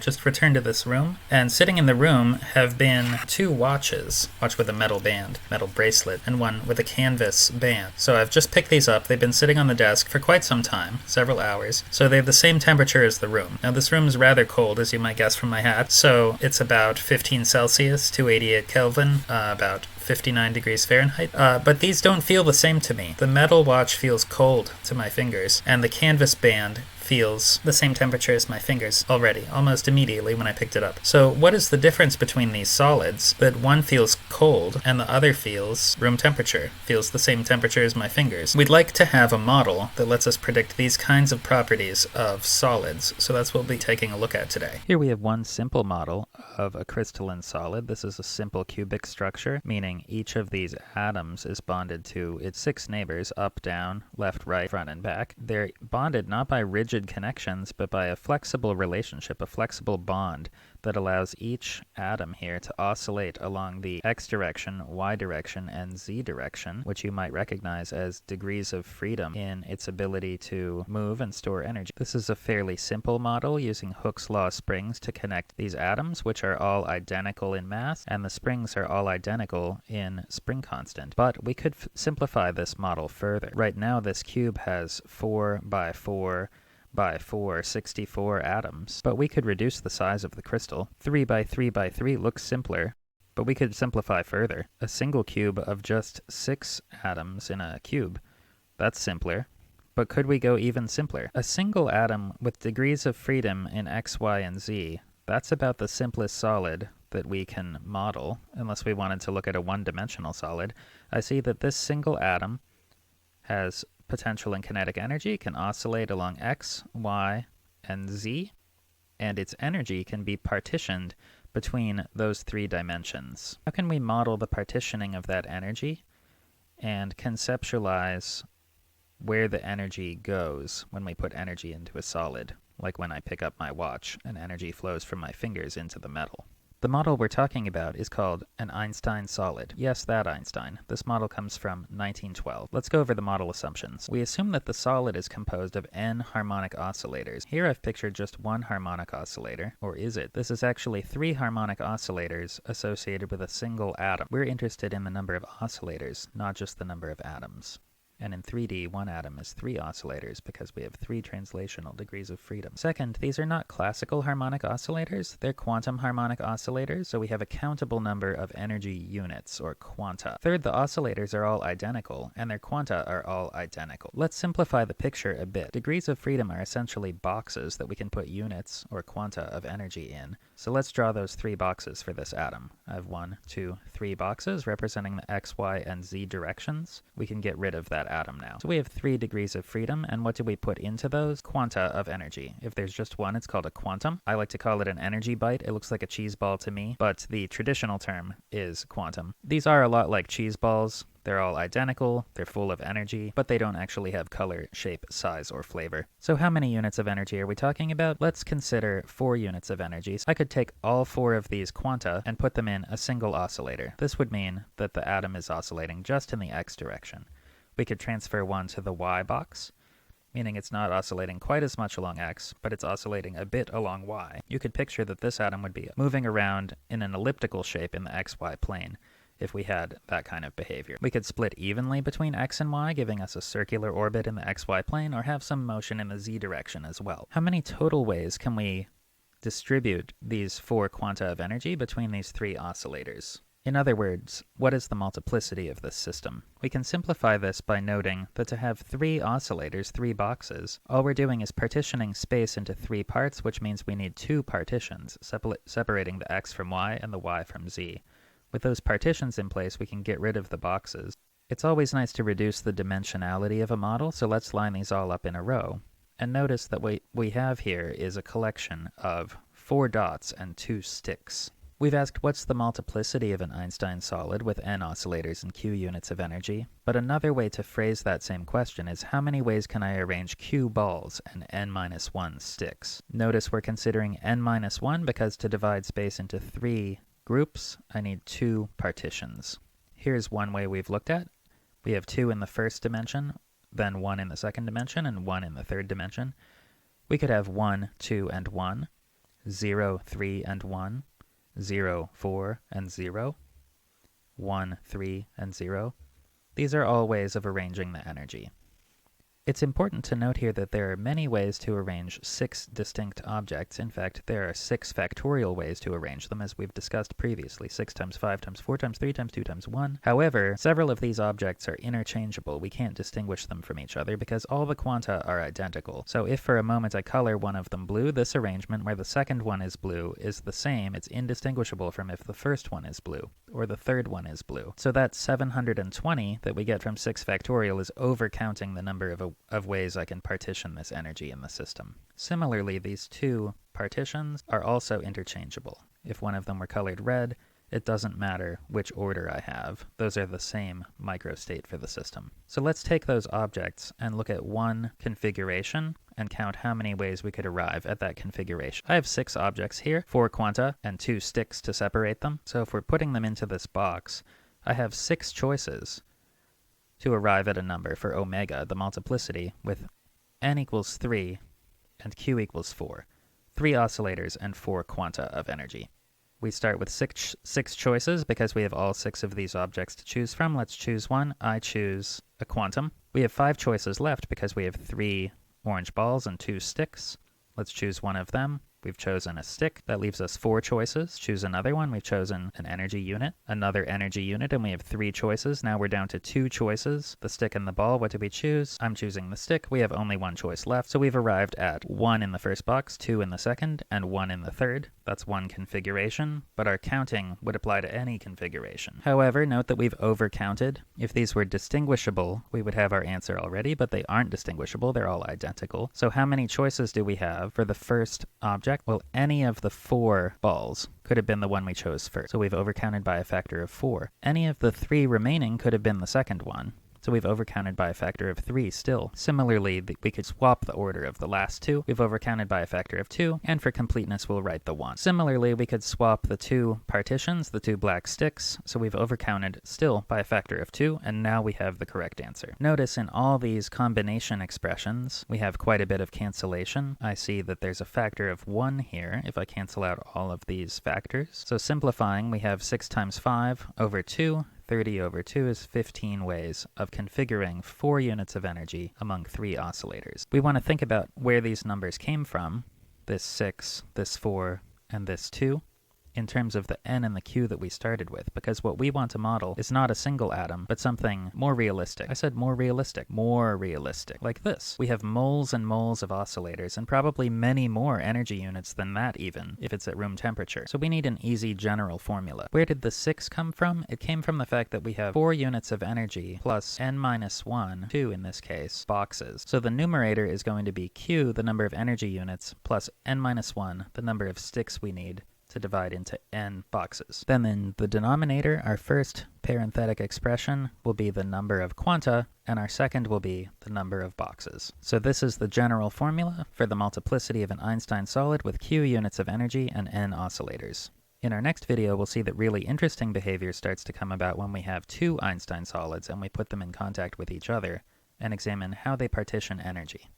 Just returned to this room, and sitting in the room have been two watches. Watch with a metal band, metal bracelet, and one with a canvas band. So I've just picked these up. They've been sitting on the desk for quite some time, several hours. So they have the same temperature as the room. Now this room is rather cold, as you might guess from my hat. So it's about 15 Celsius, 288 Kelvin, about 59 degrees Fahrenheit. But these don't feel the same to me. The metal watch feels cold to my fingers, and the canvas band feels the same temperature as my fingers already, almost immediately when I picked it up. So what is the difference between these solids that one feels cold and the other feels room temperature, feels the same temperature as my fingers? We'd like to have a model that lets us predict these kinds of properties of solids, so that's what we'll be taking a look at today. Here we have one simple model of a crystalline solid. This is a simple cubic structure, meaning each of these atoms is bonded to its 6 neighbors, up, down, left, right, front, and back. They're bonded not by rigid connections, but by a flexible relationship, a flexible bond that allows each atom here to oscillate along the x direction, y direction, and z direction, which you might recognize as degrees of freedom in its ability to move and store energy. This is a fairly simple model using Hooke's law springs to connect these atoms, which are all identical in mass, and the springs are all identical in spring constant. But we could simplify this model further. Right now, this cube has 4 by 4 by 4, 64 atoms, but we could reduce the size of the crystal. 3 by 3 by 3 looks simpler, but we could simplify further. A single cube of just 6 atoms in a cube, that's simpler. But could we go even simpler? A single atom with degrees of freedom in x, y, and z, that's about the simplest solid that we can model, unless we wanted to look at a one-dimensional solid. I see that this single atom has potential and kinetic energy, can oscillate along x, y, and z, and its energy can be partitioned between those 3 dimensions. How can we model the partitioning of that energy and conceptualize where the energy goes when we put energy into a solid, like when I pick up my watch and energy flows from my fingers into the metal? The model we're talking about is called an Einstein solid. Yes, that Einstein. This model comes from 1912. Let's go over the model assumptions. We assume that the solid is composed of n harmonic oscillators. Here I've pictured just one harmonic oscillator. Or is it? This is actually 3 harmonic oscillators associated with a single atom. We're interested in the number of oscillators, not just the number of atoms. And in 3D, one atom is 3 oscillators because we have 3 translational degrees of freedom. Second, these are not classical harmonic oscillators. They're quantum harmonic oscillators, so we have a countable number of energy units, or quanta. Third, the oscillators are all identical, and their quanta are all identical. Let's simplify the picture a bit. Degrees of freedom are essentially boxes that we can put units, or quanta, of energy in. So let's draw those 3 boxes for this atom. I have 1, 2, 3 boxes representing the x, y, and z directions. We can get rid of that atom now. So we have 3 degrees of freedom, and what do we put into those? Quanta of energy. If there's just one, it's called a quantum. I like to call it an energy byte. It looks like a cheese ball to me, but the traditional term is quantum. These are a lot like cheese balls. They're all identical, they're full of energy, but they don't actually have color, shape, size, or flavor. So how many units of energy are we talking about? Let's consider 4 units of energy. So I could take all 4 of these quanta and put them in a single oscillator. This would mean that the atom is oscillating just in the x direction. We could transfer one to the y box, meaning it's not oscillating quite as much along x, but it's oscillating a bit along y. You could picture that this atom would be moving around in an elliptical shape in the xy plane if we had that kind of behavior. We could split evenly between x and y, giving us a circular orbit in the xy plane, or have some motion in the z direction as well. How many total ways can we distribute these 4 quanta of energy between these 3 oscillators? In other words, what is the multiplicity of this system? We can simplify this by noting that to have 3 oscillators, 3 boxes, all we're doing is partitioning space into 3 parts, which means we need 2 partitions, separating the x from y and the y from z. With those partitions in place, we can get rid of the boxes. It's always nice to reduce the dimensionality of a model, so let's line these all up in a row. And notice that what we have here is a collection of 4 dots and 2 sticks. We've asked what's the multiplicity of an Einstein solid with n oscillators and q units of energy, but another way to phrase that same question is how many ways can I arrange q balls and n-1 sticks? Notice we're considering n-1 because to divide space into 3 groups, I need 2 partitions. Here's one way we've looked at. We have 2 in the first dimension, then 1 in the second dimension, and 1 in the third dimension. We could have 1, 2, and 1, 0, 3, and 1, 0, 4, and 0, 1, 3, and 0. These are all ways of arranging the energy. It's important to note here that there are many ways to arrange 6 distinct objects. In fact, there are 6 factorial ways to arrange them, as we've discussed previously, 6 times 5 times 4 times 3 times 2 times 1. However, several of these objects are interchangeable. We can't distinguish them from each other because all the quanta are identical. So if for a moment I color one of them blue, this arrangement where the second one is blue is the same. It's indistinguishable from if the first one is blue or the third one is blue. So that 720 that we get from 6 factorial is overcounting the number of ways I can partition this energy in the system. Similarly, these 2 partitions are also interchangeable. If one of them were colored red, it doesn't matter which order I have. Those are the same microstate for the system. So let's take those objects and look at one configuration and count how many ways we could arrive at that configuration. I have 6 objects here, 4 quanta and 2 sticks to separate them. So if we're putting them into this box, I have 6 choices to arrive at a number for omega, the multiplicity, with n equals 3 and q equals 4. 3 oscillators and 4 quanta of energy. We start with six choices because we have all 6 of these objects to choose from. Let's choose one. I choose a quantum. We have 5 choices left because we have 3 orange balls and 2 sticks. Let's choose one of them. We've chosen a stick. That leaves us 4 choices. Choose another one. We've chosen an energy unit, another energy unit, and we have 3 choices. Now we're down to 2 choices. The stick and the ball. What do we choose? I'm choosing the stick. We have only 1 choice left. So we've arrived at 1 in the first box, 2 in the second, and 1 in the third. That's one configuration, but our counting would apply to any configuration. However, note that we've overcounted. If these were distinguishable, we would have our answer already, but they aren't distinguishable. They're all identical. So how many choices do we have for the first object? Well, any of the 4 balls could have been the one we chose first. So we've overcounted by a factor of 4. Any of the 3 remaining could have been the second one. So we've overcounted by a factor of 3 still. Similarly, we could swap the order of the last 2. We've overcounted by a factor of 2, and for completeness, we'll write the 1. Similarly, we could swap the 2 partitions, the 2 black sticks, so we've overcounted still by a factor of 2, and now we have the correct answer. Notice in all these combination expressions, we have quite a bit of cancellation. I see that there's a factor of 1 here if I cancel out all of these factors. So simplifying, we have 6 times 5 over 2. 30 over 2 is 15 ways of configuring 4 units of energy among 3 oscillators. We want to think about where these numbers came from, this 6, this 4, and this 2, in terms of the n and the q that we started with, because what we want to model is not a single atom, but something more realistic. I said more realistic, like this. We have moles and moles of oscillators, and probably many more energy units than that even, if it's at room temperature. So we need an easy general formula. Where did the 6 come from? It came from the fact that we have 4 units of energy plus n minus 1, 2 in this case, boxes. So the numerator is going to be q, the number of energy units, plus n minus 1, the number of sticks we need to divide into n boxes. Then in the denominator, our first parenthetic expression will be the number of quanta, and our second will be the number of boxes. So this is the general formula for the multiplicity of an Einstein solid with q units of energy and n oscillators. In our next video, we'll see that really interesting behavior starts to come about when we have 2 Einstein solids and we put them in contact with each other and examine how they partition energy.